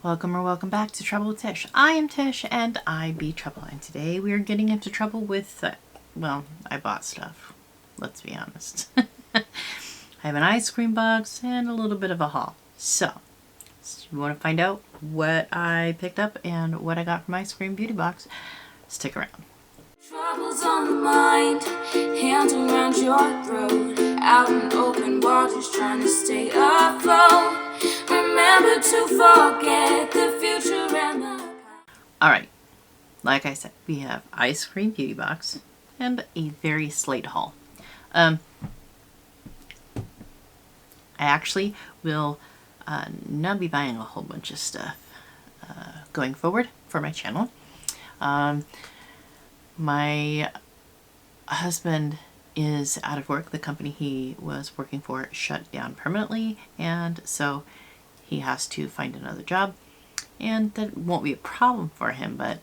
Welcome or welcome back to Trouble with Tish. I am Tish and I be trouble, and today we are getting into trouble with, well, I bought stuff. Let's be honest. I have an ice cream box and a little bit of a haul. So, you want to find out what I picked up and what I got from Eyescream Beauty Box? Stick around. Troubles on the mind, hands around your throat, out in open waters trying to stay afloat. Remember to forget the future and the past. Alright, like I said, we have Eyescream Beauty Box and a very slate haul. I actually will not be buying a whole bunch of stuff going forward for my channel. My husband is out of work. The company he was working for shut down permanently, and so he has to find another job, and that won't be a problem for him, but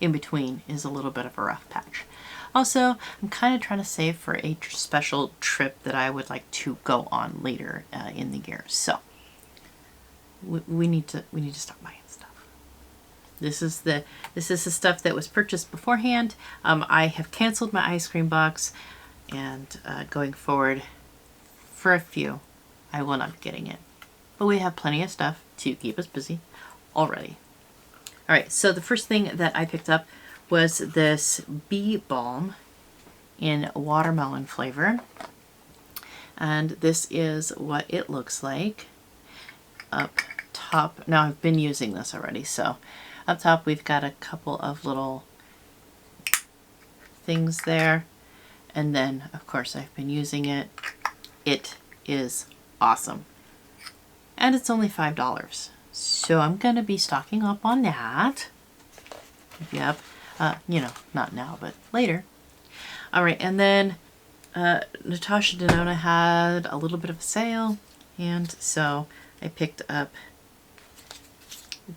in between is a little bit of a rough patch. Also, I'm kind of trying to save for a special trip that I would like to go on later in the year. So we need to start buying stuff. This is the stuff that was purchased beforehand. I have canceled my ice cream box, and going forward, for a few, I will not be getting it. But we have plenty of stuff to keep us busy already. All right, so the first thing that I picked up was this bee balm in watermelon flavor, and this is what it looks like up top. Now I've been using this already, so up top we've got a couple of little things there, and then of course I've been using it. It is awesome, and it's only $5, so I'm gonna be stocking up on that. Yep, you know, not now but later. All right, and then Natasha Denona had a little bit of a sale, and so I picked up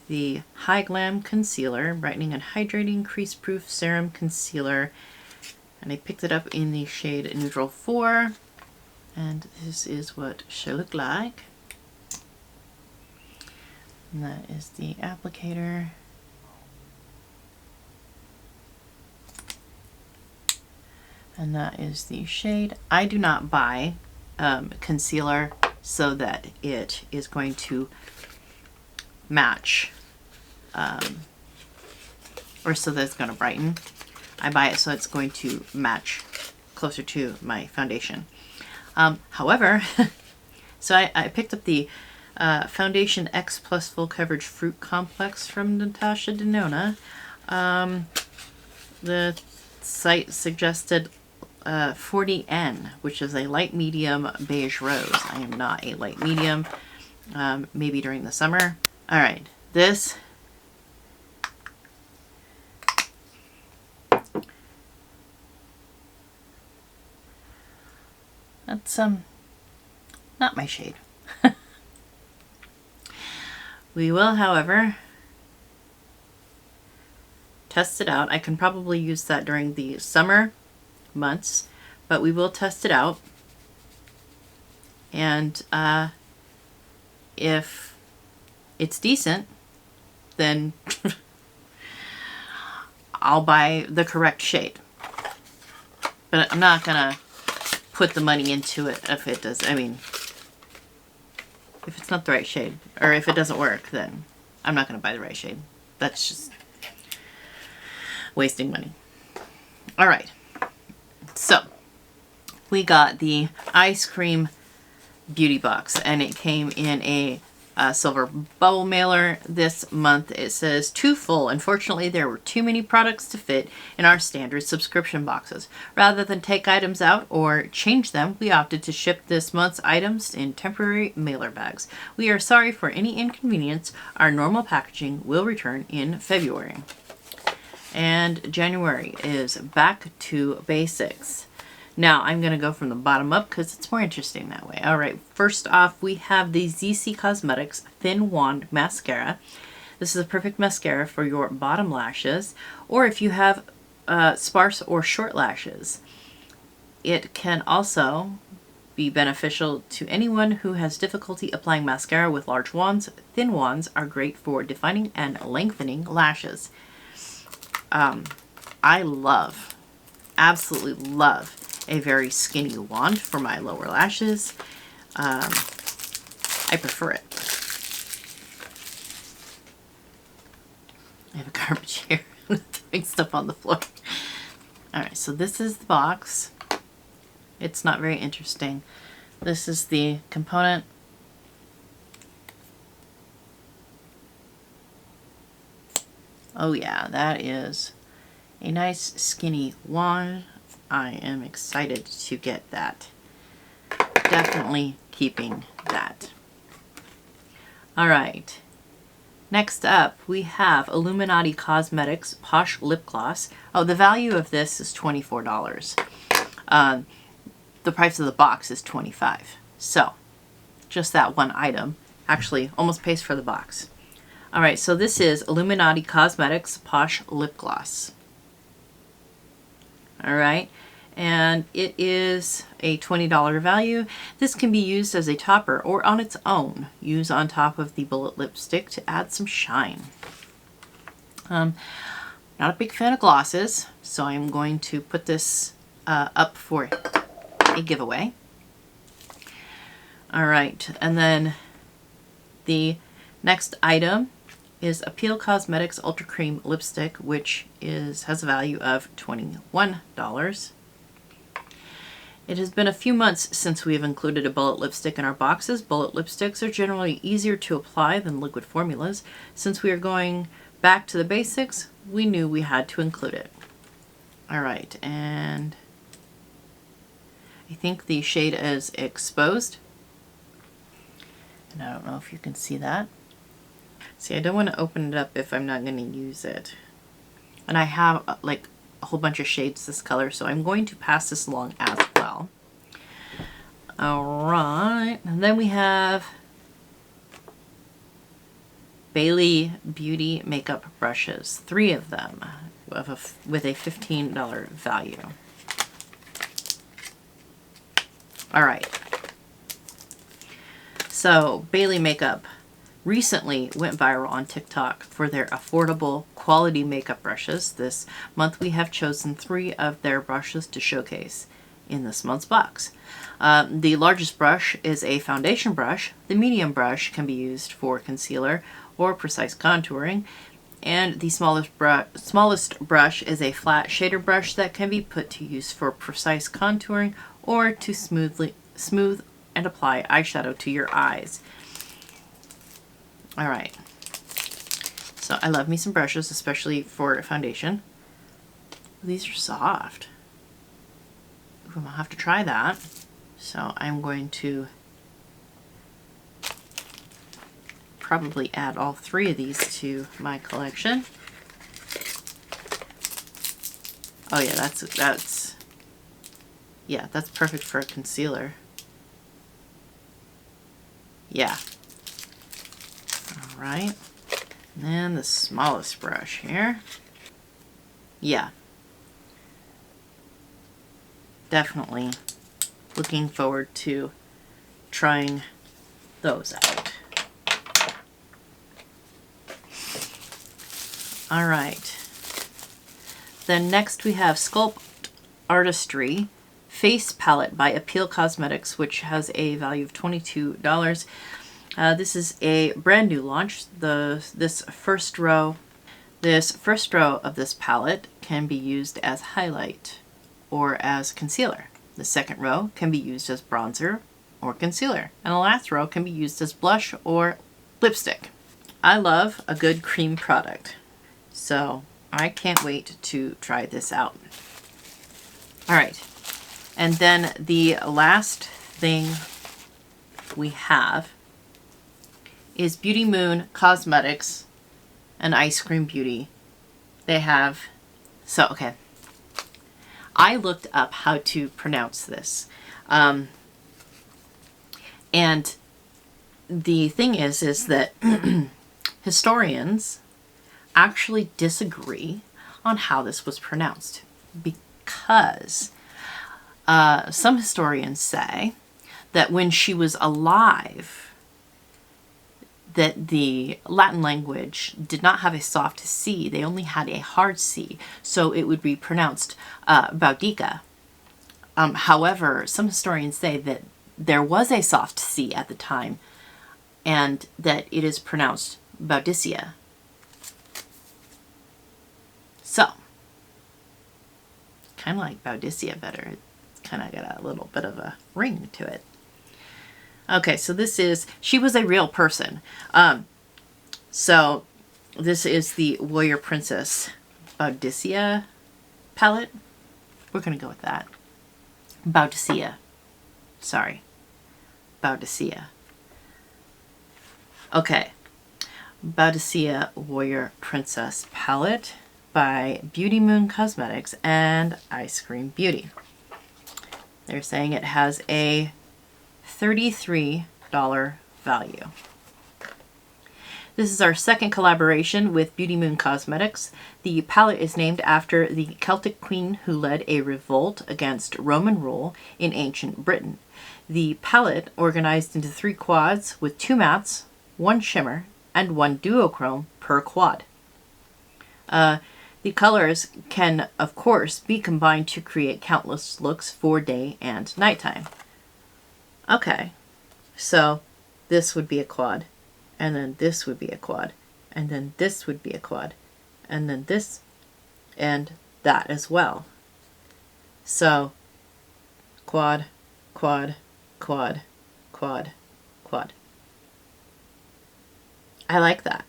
the High Glam Concealer, Brightening and Hydrating Crease Proof Serum Concealer, and I picked it up in the shade Neutral 4, and this is what she looked like. And that is the applicator. And that is the shade. I do not buy concealer so that it is going to match or so that it's going to brighten. I buy it so it's going to match closer to my foundation. However, so I picked up the Foundation X Plus Full Coverage Fruit Complex from Natasha Denona. The site suggested 40N, which is a light medium beige rose. I am not a light medium, maybe during the summer. All right, this that's not my shade. We will, however, test it out. I can probably use that during the summer months, but we will test it out, and if it's decent, then I'll buy the correct shade. But I'm not gonna put the money into it if it does. I mean, if it's not the right shade, or if it doesn't work, then I'm not gonna buy the right shade. That's just wasting money. All right. So we got the Eyescream Beauty Box, and it came in a silver bubble mailer this month. It says too full. Unfortunately, there were too many products to fit in our standard subscription boxes. Rather than take items out or change them, we opted to ship this month's items in temporary mailer bags. We are sorry for any inconvenience. Our normal packaging will return in February. And January is back to basics. Now I'm going to go from the bottom up because it's more interesting that way. All right, first off, we have the Zeesea Cosmetics Thin Wand Mascara. This is a perfect mascara for your bottom lashes, or if you have sparse or short lashes. It can also be beneficial to anyone who has difficulty applying mascara with large wands. Thin wands are great for defining and lengthening lashes. I love, absolutely love a very skinny wand for my lower lashes. I prefer it. I have a garbage here throwing stuff on the floor. Alright, so this is the box. It's not very interesting. This is the component. Oh yeah, that is a nice skinny wand. I am excited to get that. Definitely keeping that. Alright. Next up, we have Illuminati Cosmetics Posh Lip Gloss. Oh, the value of this is $24. The price of the box is $25. So, just that one item actually almost pays for the box. Alright, so this is Illuminati Cosmetics Posh Lip Gloss. Alright, and it is a $20 value. This can be used as a topper or on its own. Use on top of the bullet lipstick to add some shine. Not a big fan of glosses, so I'm going to put this up for a giveaway. Alright, and then the next item is Appeal Cosmetics Ultra Cream Lipstick, which has a value of $21. It has been a few months since we have included a bullet lipstick in our boxes. Bullet lipsticks are generally easier to apply than liquid formulas. Since we are going back to the basics, we knew we had to include it. Alright, and I think the shade is Exposed. And I don't know if you can see that. See, I don't want to open it up if I'm not going to use it. And I have like a whole bunch of shades this color, so I'm going to pass this along as well. Alright, and then we have Bailey Beauty Makeup Brushes. 3 of them with a $15 value. Alright. So, Bailey Makeup recently went viral on TikTok for their affordable quality makeup brushes. This month we have chosen 3 of their brushes to showcase in this month's box. The largest brush is a foundation brush. The medium brush can be used for concealer or precise contouring. And the smallest brush is a flat shader brush that can be put to use for precise contouring or to smooth and apply eyeshadow to your eyes. Alright, so I love me some brushes, especially for foundation. These are soft. Ooh, I'm gonna have to try that. So I'm going to probably add all 3 of these to my collection. Oh yeah, that's perfect for a concealer. Yeah. Alright, and then the smallest brush here. Yeah. Definitely looking forward to trying those out. Alright. Then next we have Sculpt Artistry Face Palette by Appeal Cosmetics, which has a value of $22. This is a brand new launch. This first row of this palette can be used as highlight or as concealer. The second row can be used as bronzer or concealer. And the last row can be used as blush or lipstick. I love a good cream product, so I can't wait to try this out. Alright, and then the last thing we have is Beauty Moon Cosmetics and Eyescream Beauty. They have, so okay, I looked up how to pronounce this. And the thing is that historians actually disagree on how this was pronounced, because some historians say that when she was alive, that the Latin language did not have a soft C. They only had a hard C. So it would be pronounced Boudica. However, some historians say that there was a soft C at the time and that it is pronounced Boudicca. So, kind of like Boudicca better. It's kind of got a little bit of a ring to it. Okay, so this is, she was a real person. So this is the Warrior Princess Boudicca palette. We're going to go with that. Boudicca. Sorry. Boudicca. Okay. Boudicca Warrior Princess palette by Beauty Moon Cosmetics and Eyescream Beauty. They're saying it has a $33 value. This is our second collaboration with Beauty Moon Cosmetics. The palette is named after the Celtic queen who led a revolt against Roman rule in ancient Britain. The palette organized into 3 quads with 2 mattes, 1 shimmer, and 1 duochrome per quad. The colors can, of course, be combined to create countless looks for day and nighttime. Okay, so this would be a quad, and then this would be a quad, and then this would be a quad, and then this, and that as well. So, quad, quad, quad, quad, quad. I like that.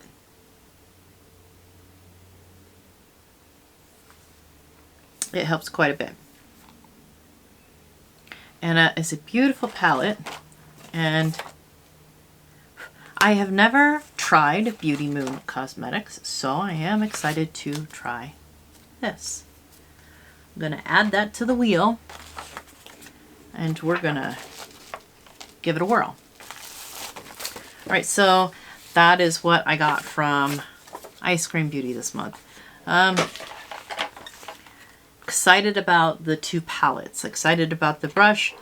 It helps quite a bit. And it's a beautiful palette, and I have never tried Beauty Moon Cosmetics, so I am excited to try this. I'm going to add that to the wheel, and we're going to give it a whirl. All right, so that is what I got from Eyescream Beauty this month. Excited about the 2 palettes. Excited about the brush.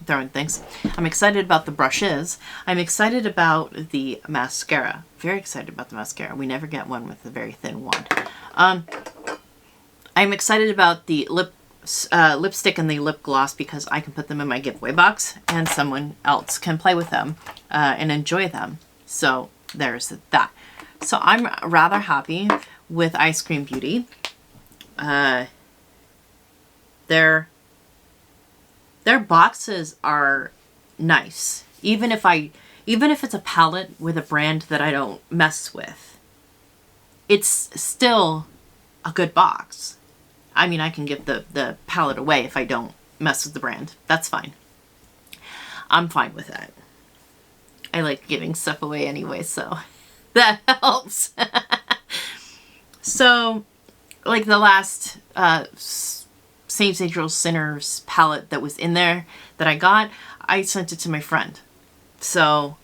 Throwing things. I'm excited about the brushes. I'm excited about the mascara. Very excited about the mascara. We never get one with a very thin wand. I'm excited about the lipstick and the lip gloss because I can put them in my giveaway box and someone else can play with them and enjoy them. So there's that. So I'm rather happy with Eyescream Beauty. Their boxes are nice. Even if it's a palette with a brand that I don't mess with, it's still a good box. I mean, I can give the palette away if I don't mess with the brand. That's fine. I'm fine with that. I like giving stuff away anyway, so that helps. So, like the last Saints, Angels, Sinners palette that was in there that I got, I sent it to my friend. So,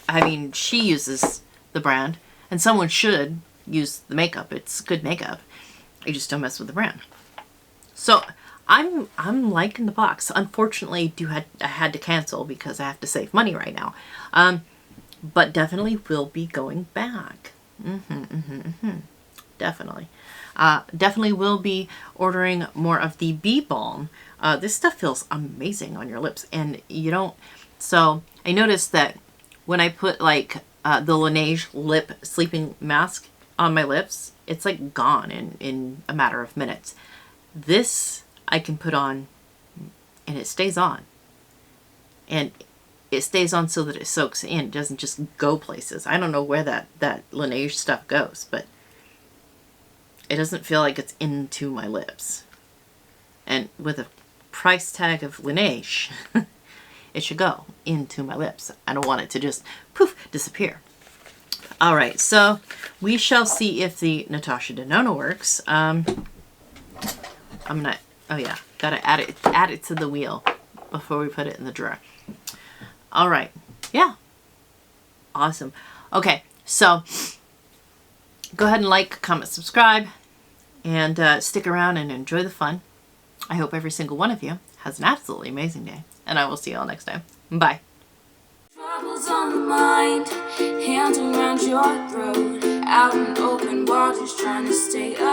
I mean, she uses the brand, and someone should use the makeup. It's good makeup. I just don't mess with the brand. So, I'm liking the box. Unfortunately, I had to cancel because I have to save money right now. But definitely will be going back. Definitely. Definitely will be ordering more of the Bee Balm. This stuff feels amazing on your lips, and you don't. So I noticed that when I put like the Laneige lip sleeping mask on my lips, it's like gone in a matter of minutes. This I can put on and it stays on. And it stays on so that it soaks in. It doesn't just go places. I don't know where that Laneige stuff goes, but it doesn't feel like it's into my lips. And with a price tag of Laneige, it should go into my lips. I don't want it to just poof, disappear. All right, so we shall see if the Natasha Denona works. I'm gonna, oh yeah, gotta add it to the wheel before we put it in the drawer. All right, yeah, awesome. Okay, so go ahead and like, comment, subscribe. And stick around and enjoy the fun. I hope every single one of you has an absolutely amazing day. And I will see you all next time. Bye. Troubles on the mind, hands around your throat, out in open waters trying to stay up.